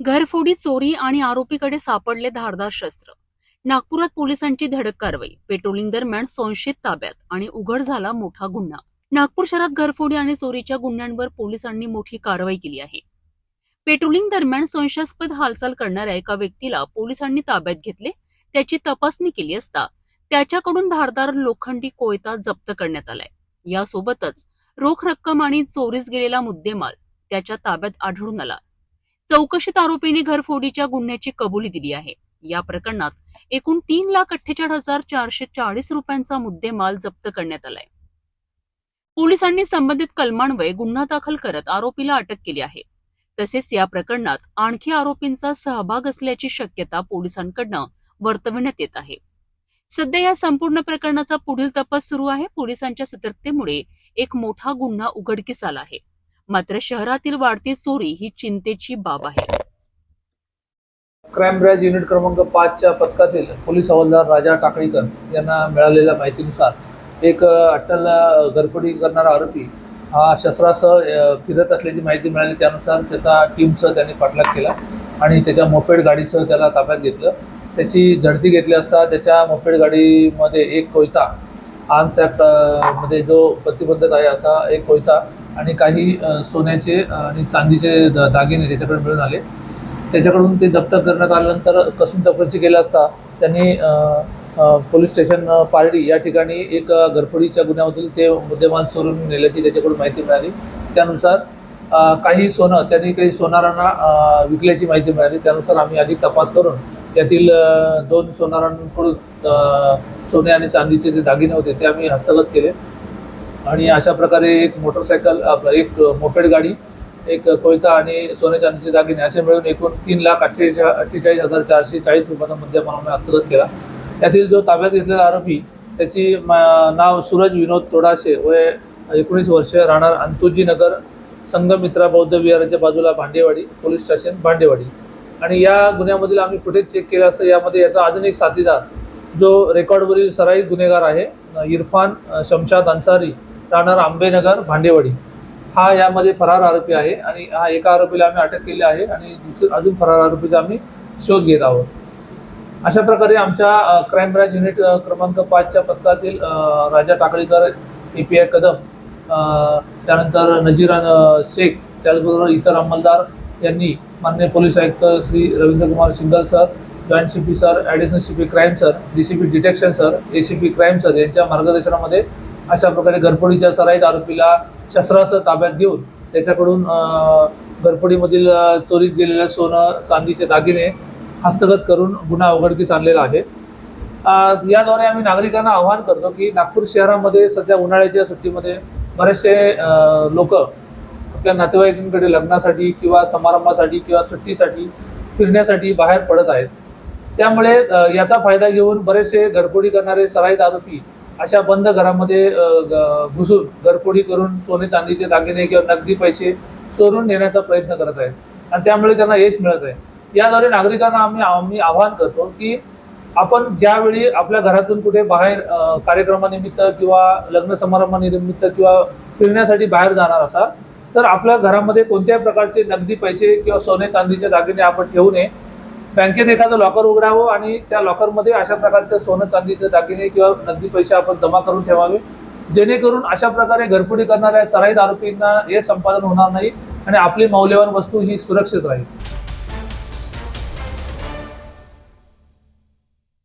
घरफोडी, चोरी आणि आरोपीकडे सापडले धारदार शस्त्र. नागपुरात पोलिसांची धडक कारवाई. पेट्रोलिंग दरम्यान संशयित ताब्यात आणि उघड झाला मोठा गुन्हा. नागपूर शहरात घरफोडी आणि चोरीच्या गुन्ह्यांवर पोलिसांनी मोठी कारवाई केली आहे. पेट्रोलिंग दरम्यान संशयास्पद हालचाल करणाऱ्या एका व्यक्तीला पोलिसांनी ताब्यात घेतले. त्याची तपासणी केली असता त्याच्याकडून धारदार लोखंडी कोयता जप्त करण्यात आलाय. यासोबतच रोख रक्कम आणि चोरीस गेलेला मुद्देमाल त्याच्या ताब्यात आढळून आला. चौकशीत आरोपीने घरफोडीच्या गुन्ह्याची कबुली दिली आहे. या प्रकरणात एकूण 3,48,440 रुपयांचा मुद्देमाल जप्त करण्यात आलाय. पोलिसांनी संबंधित कलमान्वये गुन्हा दाखल करत आरोपीला अटक केली आहे. तसेच या प्रकरणात आणखी आरोपींचा सहभाग असल्याची शक्यता पोलिसांकडून वर्तवण्यात येत आहे. सध्या या संपूर्ण प्रकरणाचा पुढील तपास सुरू आहे. पोलिसांच्या सतर्कतेमुळे एक मोठा गुन्हा उघडकीस आला आहे. मात्र शहरातील वाढती चोरी ही चिंतेची बाब आहे. क्राईम ब्रँच युनिट क्रमांक 5च्या पथकातील पोलीस हवालदार राजा टाकळीकर यांना मिळालेल्या माहितीनुसार एक अट्टल घरफोडी करणारा आरोपी हा शस्त्रासह फिरत असल्याची माहिती मिळाली. त्यानुसार त्याचा टीमसह त्यांनी पाठलाग केला आणि त्याच्या मोपेड गाडीसह त्याला ताब्यात घेतलं. त्याची झडती घेतली असता त्याच्या मोपेड गाडीमध्ये एक कोयता, आर्म्स ॲक्ट मध्ये जो प्रतिबंधक आहे असा एक कोयता आणि काही सोन्याचे आणि चांदीचे दागिने त्याच्याकडे मिळून आले. त्याच्याकडून ते जप्त करण्यात आल्यानंतर कसून चौकशी केली असता त्यांनी पोलीस स्टेशन पारडी या ठिकाणी एक घरफोडीच्या गुन्ह्यामधील ते मुद्देमाल चोरून नेल्याची त्याच्याकडून माहिती मिळाली. त्यानुसार काही सोनं त्यांनी काही सोनारांना विकल्याची माहिती मिळाली. त्यानुसार आम्ही अधिक तपास करून त्यातील 2 सोनारांकडून सोने आणि चांदीचे जे दागिने होते ते आम्ही हस्तगत केले आणि अशा प्रकारे एक मोटरसायकल, एक मोपेड गाडी, एक कोयता आणि सोने चांदीचे दागिने असे मिळून एकूण 3,48,440 रुपयांचा मुद्देमाल आम्ही हस्तगत केला. त्यातील जो ताब्यात घेतलेला आरोपी त्याची नाव सूरज विनोद तोडाशे, वय 19 वर्ष, राहणार अंतुजी नगर, संघमित्रा बौद्ध विहाराच्या बाजूला, भांडेवाडी, पोलीस स्टेशन भांडेवाडी. आणि या गुन्ह्यामधील आम्ही फुटेज चेक केलं असं यामध्ये याचा अजून एक साथीदार जो रेकॉर्डवरील सराईत गुन्हेगार आहे, इरफान शमशाद अन्सारी, राहणार आंबेनगर, भांडेवाडी, हा यामध्ये फरार आरोपी आहे. आणि हा एका आरोपीला आम्ही अटक केली आहे आणि अजून फरार आरोपीचा आम्ही शोध घेत आहोत. अशा प्रकारे आमच्या क्राईम ब्रँच युनिट क्रमांक 5च्या पथकातील राजा टाकळीकर, API कदम, त्यानंतर नजीर शेख, त्याचबरोबर इतर अंमलदार यांनी माननीय पोलीस आयुक्त Shri Ravindrakumar Shingal sir, joint CP sir, additional CP crime sir, DCP detection sir, ACP crime sir यांच्या मार्गदर्शनामध्ये अशा प्रकारे घरफोडीच्या सराईत आरोपीला शस्त्रासह ताब्यात घेऊन त्याच्याकडून घरफोडीमधील चोरीत गेलेलं सोनं, चांदीचे दागिने हस्तगत करून गुन्हा उघडकीस आणलेला आहे. याद्वारे आम्ही नागरिकांना आवाहन करतो की नागपूर शहरामध्ये सध्या उन्हाळ्याच्या सुट्टीमध्ये बरेचसे लोक आपल्या नातेवाईकांकडे लग्नासाठी किंवा समारंभासाठी किंवा सुट्टीसाठी फिरण्यासाठी बाहेर पडत आहेत. त्यामुळे याचा फायदा घेऊन बरेचसे घरफोडी करणारे सराईत आरोपी अशा बंद घरामध्ये घुसून घरफोडी करून सोने चांदीचे दागिने किंवा नगदी पैसे चोरून नेण्याचा प्रयत्न करत आहेत आणि त्यामुळे त्यांना यश मिळत आहे. याद्वारे नागरिकांना आम्ही आवाहन करतो की आपण ज्यावेळी आपल्या घरातून कुठे बाहेर कार्यक्रमानिमित्त किंवा लग्न समारंभानिमित्त किंवा फिरण्यासाठी बाहेर जाणार असाल तर आपल्या घरामध्ये कोणत्याही प्रकारचे नगदी पैसे किंवा सोने चांदीचे दागिने आपण ठेवू नये. बँकेत एखादं लॉकर उघडावं आणि त्या लॉकरमध्ये अशा प्रकारचे सोनं चांदीचे दागिने किंवा नगदी पैसे आपण जमा करून ठेवावे, जेणेकरून अशा प्रकारे घरफोडी करणाऱ्या सराईत आरोपींना हे संपादन होणार नाही आणि आपली मौल्यवान वस्तू ही सुरक्षित राहील.